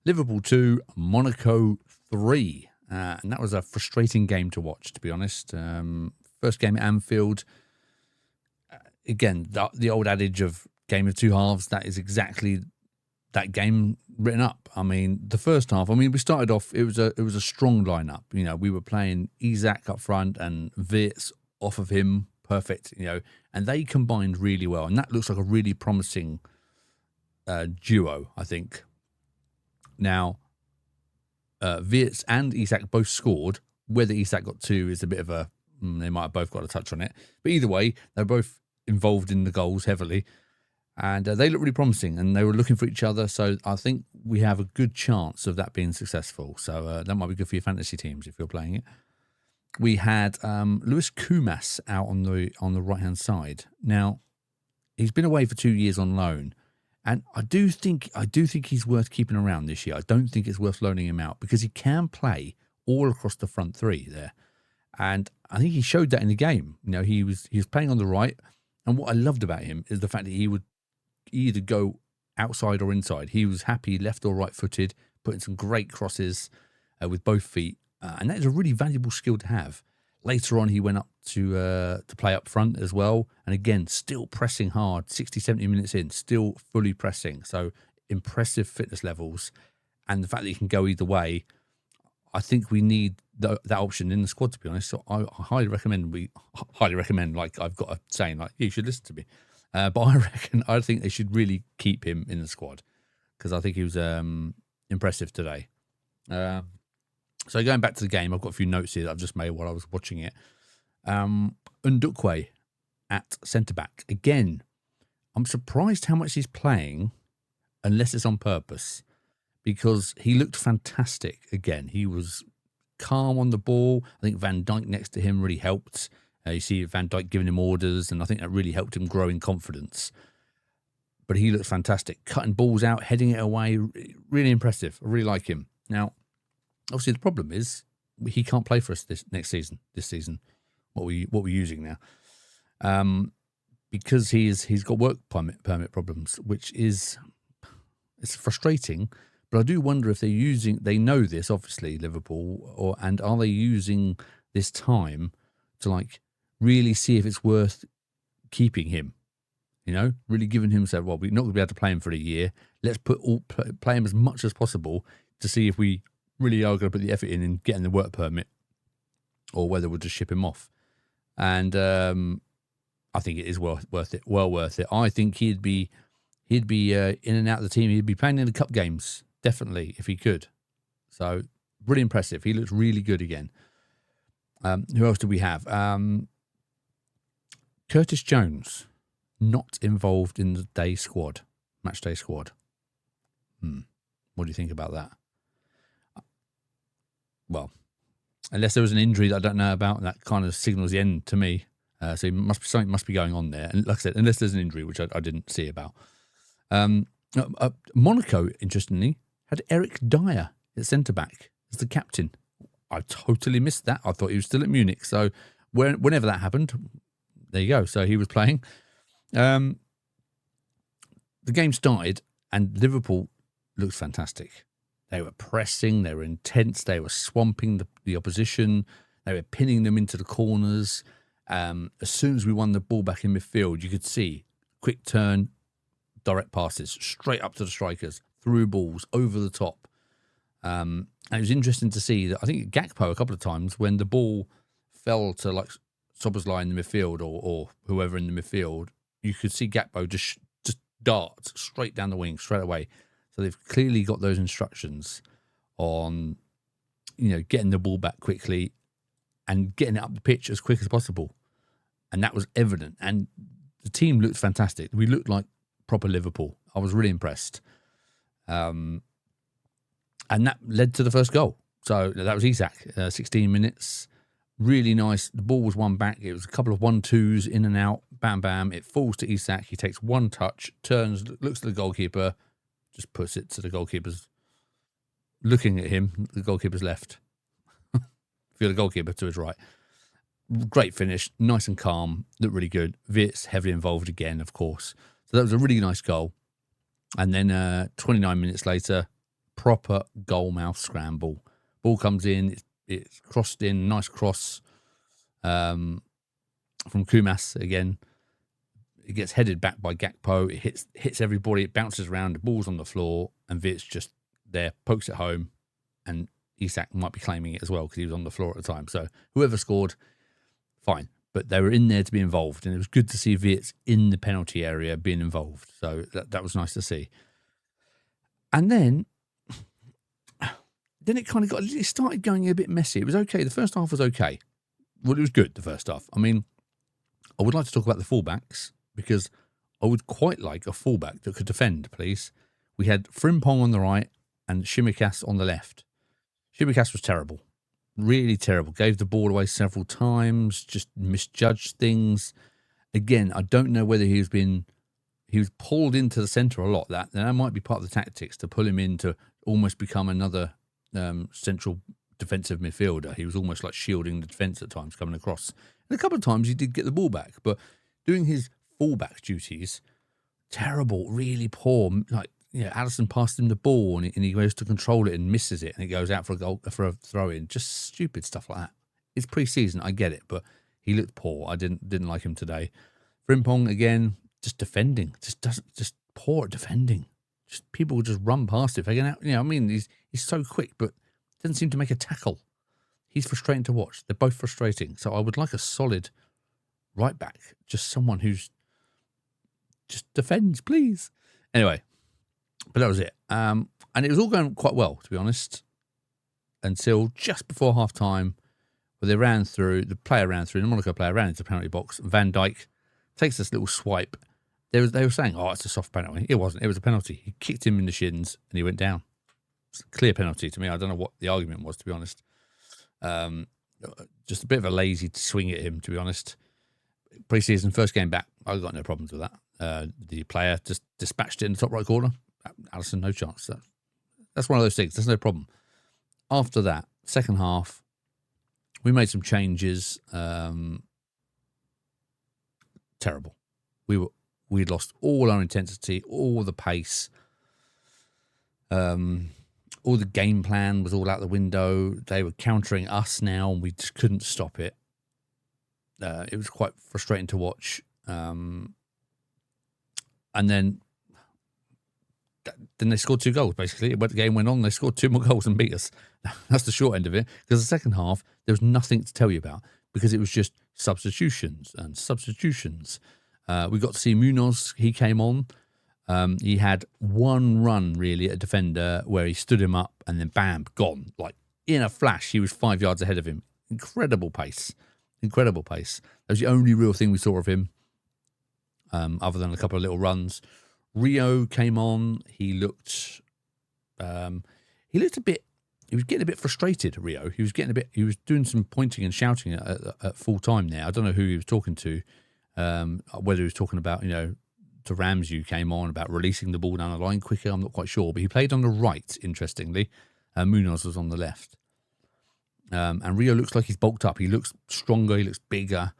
Liverpool 2, Monaco 3. And that was a frustrating game to watch, to be honest. First game at Anfield. Again, the old adage of game of two halves, that is exactly that game written up. I mean, the first half, we started off, it was a strong lineup. You know, we were playing Isak up front and Wirtz off of him, perfect, and they combined really well. And that looks like a really promising duo, I think. Now, Wirtz and Isak both scored. Whether Isak got two is a bit of a, they might have both got a touch on it. But either way, they're both involved in the goals heavily. And they look really promising, and they were looking for each other. So I think we have a good chance of that being successful. So that might be good for your fantasy teams if you're playing it. We had Lewis Kumas out on the right-hand side. Now, he's been away for 2 years on loan. And I do think he's worth keeping around this year. I don't think it's worth loaning him out because he can play all across the front three there. And I think he showed that in the game. He was playing on the right. And what I loved about him is the fact that he would either go outside or inside. He was happy left or right-footed, putting some great crosses with both feet. And that is a really valuable skill to have. Later on, he went up to play up front as well. And again, still pressing hard, 60, 70 minutes in, still fully pressing. So impressive fitness levels. And the fact that he can go either way, I think we need that option in the squad, to be honest. So I highly recommend, like I've got a saying, like, you should listen to me. But I think they should really keep him in the squad because I think he was impressive today. So going back to the game, I've got a few notes here that I've just made while I was watching it. Ndukwe at centre-back. Again, I'm surprised how much he's playing, unless it's on purpose, because he looked fantastic again. He was calm on the ball. I think Van Dijk next to him really helped. You see Van Dijk giving him orders, and I think that really helped him grow in confidence. But he looked fantastic. Cutting balls out, heading it away. Really impressive. I really like him. Now, obviously, the problem is he can't play for us this season. What we're using now, because he's got work permit problems, which it's frustrating. But I do wonder if they know this, obviously, Liverpool, and are they using this time to really see if it's worth keeping him? Really giving him, said, well, we're not going to be able to play him for a year. Let's play him as much as possible to see if we really are going to put the effort in getting the work permit, or whether we'll just ship him off. And I think it is worth it. Well worth it. I think he'd be in and out of the team. He'd be playing in the cup games, definitely, if he could. So really impressive. He looks really good again. Who else do we have? Curtis Jones, not involved in the match day squad. What do you think about that? Well, unless there was an injury that I don't know about, that kind of signals the end to me. So something must be going on there. And like I said, unless there's an injury, which I didn't see about. Monaco, interestingly, had Eric Dyer at centre-back as the captain. I totally missed that. I thought he was still at Munich. So whenever that happened, there you go. So he was playing. The game started and Liverpool looked fantastic. They were pressing, they were intense, they were swamping the opposition, they were pinning them into the corners. As soon as we won the ball back in midfield, you could see quick turn, direct passes, straight up to the strikers, through balls, over the top. And it was interesting to see that I think Gakpo a couple of times when the ball fell to Szoboszlai in the midfield or whoever in the midfield, you could see Gakpo just dart straight down the wing, straight away. So they've clearly got those instructions on, getting the ball back quickly and getting it up the pitch as quick as possible. And that was evident. And the team looked fantastic. We looked like proper Liverpool. I was really impressed. And that led to the first goal. So that was Isak, 16 minutes. Really nice. The ball was won back. It was a couple of 1-2s in and out. Bam, bam. It falls to Isak. He takes one touch, turns, looks at the goalkeeper, just puts it to the goalkeeper's, looking at him, the goalkeeper's left. Feel the goalkeeper to his right. Great finish, nice and calm, looked really good. Wirtz heavily involved again, of course. So that was a really nice goal. And then 29 minutes later, proper goalmouth scramble. Ball comes in, it's crossed in, nice cross from Kumas again. It gets headed back by Gakpo. It hits everybody. It bounces around. The ball's on the floor, and Wirtz just there pokes it home, and Isak might be claiming it as well because he was on the floor at the time. So whoever scored, fine. But they were in there to be involved, and it was good to see Wirtz in the penalty area being involved. So that was nice to see. And then it started going a bit messy. It was okay. The first half was okay. Well, it was good, the first half. I mean, I would like to talk about the fullbacks because I would quite like a fullback that could defend, please. We had Frimpong on the right and Shimikas on the left. Shimikas was terrible. Really terrible. Gave the ball away several times, just misjudged things. Again, I don't know whether he was pulled into the centre a lot. That might be part of the tactics to pull him in to almost become another central defensive midfielder. He was almost like shielding the defence at times coming across. And a couple of times he did get the ball back, but doing his fullback duties, terrible, really poor. Like, Alisson passed him the ball and he goes to control it and misses it and it goes out for a throw in. Just stupid stuff like that. It's pre-season, I get it, but he looked poor. I didn't like him today. Frimpong again, just defending, just poor at defending. Just people just run past it. He's so quick, but doesn't seem to make a tackle. He's frustrating to watch. They're both frustrating. So I would like a solid right back, just someone who's just defends, please. Anyway, but that was it. And it was all going quite well, to be honest, until just before half time, where the Monaco player ran into the penalty box. Van Dijk takes this little swipe. They were saying, it's a soft penalty. It wasn't. It was a penalty. He kicked him in the shins and he went down. It's a clear penalty to me. I don't know what the argument was, to be honest. Just a bit of a lazy swing at him, to be honest. Pre-season, first game back, I've got no problems with that. The player just dispatched it in the top right corner. Alisson, no chance. That's one of those things. There's no problem. After that, second half, we made some changes. Terrible. We'd lost all our intensity, all the pace. All the game plan was all out the window. They were countering us now, and we just couldn't stop it. It was quite frustrating to watch. And then they scored 2 goals, basically. The game went on, they scored 2 more goals and beat us. That's the short end of it. Because the second half, there was nothing to tell you about because it was just substitutions and substitutions. We got to see Munoz. He came on. He had one run, really, at a defender where he stood him up and then bam, gone. Like, in a flash, he was 5 yards ahead of him. Incredible pace. Incredible pace. That was the only real thing we saw of him, other than a couple of little runs. Rio came on. He looked a bit, he was getting a bit frustrated, Rio. He was doing some pointing and shouting at full time there. I don't know who he was talking to, whether he was talking about, to Ramsey, who came on about releasing the ball down the line quicker. I'm not quite sure, but he played on the right, interestingly. Munoz was on the left. And Rio looks like he's bulked up. He looks stronger. He looks bigger.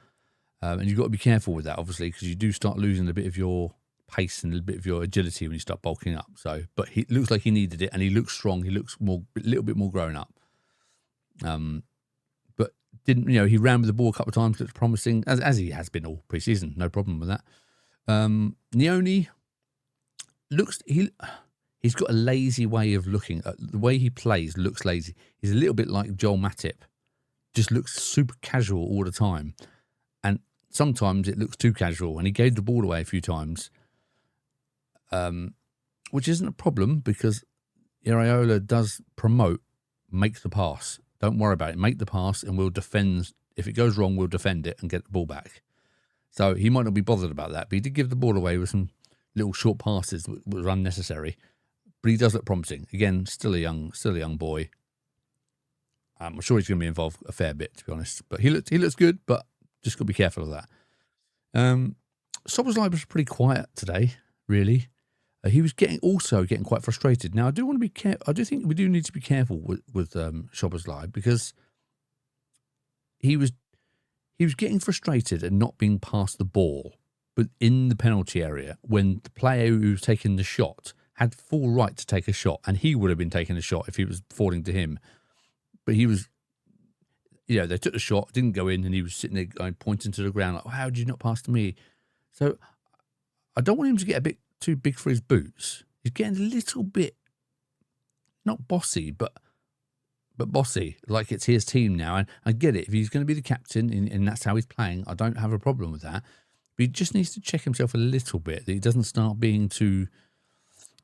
And you've got to be careful with that, obviously, because you do start losing a bit of your pace and a bit of your agility when you start bulking up. But he looks like he needed it, and he looks strong. He looks a little bit more grown up. But didn't, he ran with the ball a couple of times, looked promising, as he has been all pre-season. No problem with that. Neoni he's got a lazy way of looking. The way he plays looks lazy. He's a little bit like Joel Matip. Just looks super casual all the time. And sometimes it looks too casual. And he gave the ball away a few times. Which isn't a problem because Iraola does promote, make the pass. Don't worry about it. Make the pass and we'll defend. If it goes wrong, we'll defend it and get the ball back. So he might not be bothered about that, but he did give the ball away with some little short passes that was unnecessary. But he does look promising. Again, still a young boy. I'm sure he's going to be involved a fair bit, to be honest. But he looks good, but just got to be careful of that. Szoboszlai was pretty quiet today, really. He was getting quite frustrated. Now, I do want to be careful. I do think we do need to be careful with Szoboszlai because he was getting frustrated and not being passed the ball, but in the penalty area when the player who was taking the shot had full right to take a shot, and he would have been taking a shot if he was falling to him. But he was, they took the shot, didn't go in, and he was sitting there going, pointing to the ground like, how did you not pass to me? So I don't want him to get a bit too big for his boots. He's getting a little bit, not bossy, but bossy, like it's his team now. And I get it. If he's going to be the captain and that's how he's playing, I don't have a problem with that. But he just needs to check himself a little bit, that he doesn't start being too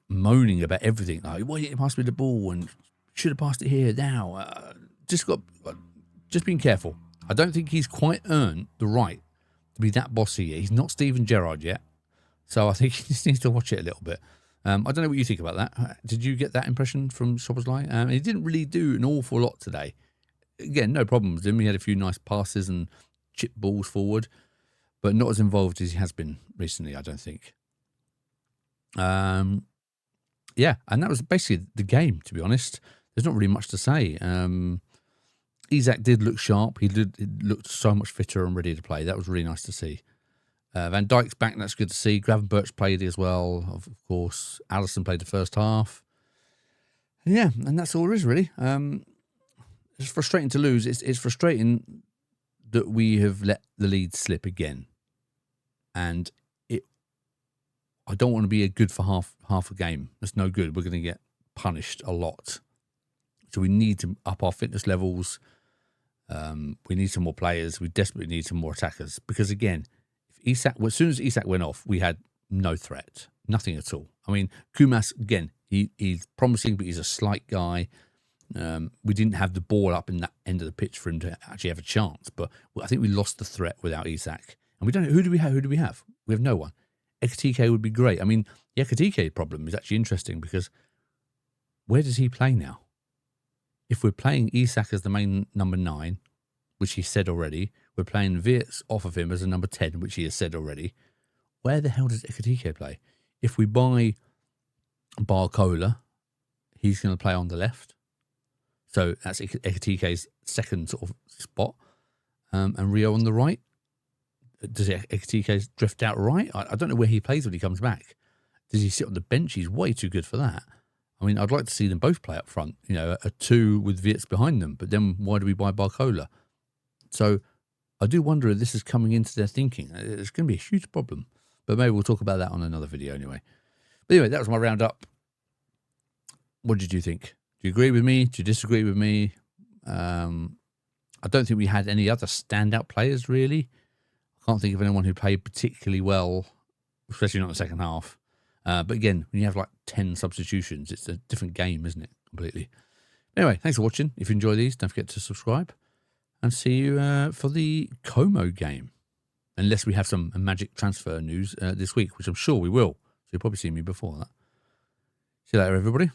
moaning about everything. Like, why didn't you pass me the ball? And should have passed it here now. Just being careful. I don't think he's quite earned the right to be that bossy yet. He's not Steven Gerrard yet. So I think he just needs to watch it a little bit. I don't know what you think about that. Did you get that impression from Szoboszlai? He didn't really do an awful lot today. Again, no problem with him. He had a few nice passes and chip balls forward, but not as involved as he has been recently, I don't think. Yeah, and that was basically the game, to be honest. There's not really much to say. Isak did look sharp. He looked so much fitter and ready to play. That was really nice to see. Van Dijk's back, that's good to see. Gravenberch played as well, of course. Alisson played the first half. And yeah, and that's all there is, really. It's frustrating to lose. It's frustrating that we have let the lead slip again. And I don't want to be a good for half a game. That's no good. We're going to get punished a lot. So we need to up our fitness levels. We need some more players. We desperately need some more attackers. Because again, as soon as Isak went off, we had no threat, nothing at all. I mean, Kumas, again, he's promising, but he's a slight guy. We didn't have the ball up in that end of the pitch for him to actually have a chance. But I think we lost the threat without Isak. And we don't know, who do we have? We have no one. Ekitike would be great. I mean, the Ekitike problem is actually interesting because where does he play now? If we're playing Isak as the main number 9, which he said already, we're playing Wirtz off of him as a number 10, which he has said already, where the hell does Ekitike play? If we buy Barcola, he's going to play on the left. So that's Ekitike's second sort of spot. And Rio on the right. Does Ekitike drift out right? I don't know where he plays when he comes back. Does he sit on the bench? He's way too good for that. I mean, I'd like to see them both play up front, a 2 with Wirtz behind them. But then why do we buy Barcola? So I do wonder if this is coming into their thinking. It's going to be a huge problem. But maybe we'll talk about that on another video anyway. But anyway, that was my roundup. What did you think? Do you agree with me? Do you disagree with me? I don't think we had any other standout players, really. I can't think of anyone who played particularly well, especially not in the second half. But again, when you have like 10 substitutions, it's a different game, isn't it? Completely. Anyway, thanks for watching. If you enjoy these, don't forget to subscribe. And see you for the Como game. Unless we have some magic transfer news this week, which I'm sure we will. So you'll probably see me before that. See you later, everybody.